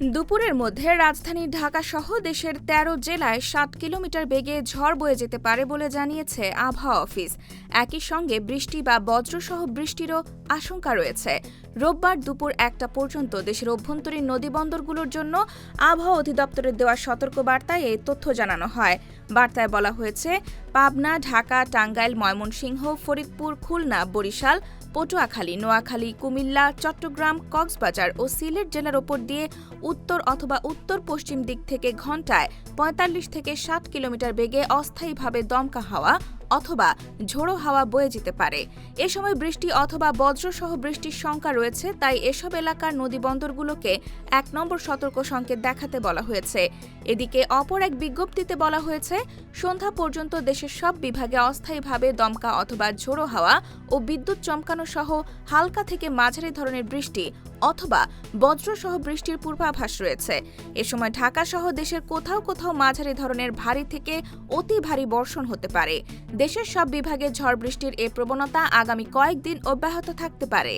দুপুরের মধ্যে রাজধানী ঢাকা সহ দেশের ১৩ জেলায় ৭ কিলোমিটার বেগে ঝড় বয়ে যেতে পারে বলে জানিয়েছে আবহাওয়া অফিস। একই সঙ্গে বৃষ্টি বা বজ্রসহ বৃষ্টিরও আশঙ্কা রয়েছে। রোববার দুপুর ১টা পর্যন্ত দেশের অভ্যন্তরীণ নদীবন্দরগুলোর জন্য আবহাওয়া অধিদপ্তরের দেওয়া সতর্কবার্তায় এই তথ্য জানানো হয়। বার্তায় বলা হয়েছে, পাবনা, ঢাকা, টাঙ্গাইল, ময়মনসিংহ, ফরিদপুর, খুলনা, বরিশাল, পটুয়াখালী, নোয়াখালী, কুমিল্লা, চট্টগ্রাম, কক্সবাজার ও সিলেট জেলার ওপর দিয়ে উত্তর অথবা উত্তর পশ্চিম দিক থেকে ঘণ্টায় ৪৫ থেকে ৬০ কিলোমিটার বেগে অস্থায়ীভাবে দমকা হাওয়া অথবা ঝোড়ো হাওয়া বয়ে যেতে পারে। এ সময় বৃষ্টি অথবা বজ্রসহ বৃষ্টির শঙ্কা রয়েছে, তাই এসব এলাকার নদীবন্দরগুলোকে ১ নম্বর সতর্ক সংকেত দেখাতে বলা হয়েছে। এদিকে অপর এক বিজ্ঞপ্তিতে বলা হয়েছে, সন্ধ্যা পর্যন্ত দেশের সব বিভাগে অস্থায়ীভাবে দমকা অথবা ঝোড়ো হাওয়া ও বিদ্যুৎ চমকানো সহ হালকা থেকে মাঝারি ধরনের বৃষ্টি অথবা বজ্রসহ বৃষ্টির পূর্বাভাস রয়েছে। এ সময় ঢাকা সহ দেশের কোথাও কোথাও মাঝারি ধরনের ভারী থেকে অতি ভারী বর্ষণ হতে পারে। দেশের সব বিভাগে ঝড় বৃষ্টির এ প্রবণতা আগামী কয়েকদিন অব্যাহত থাকতে পারে।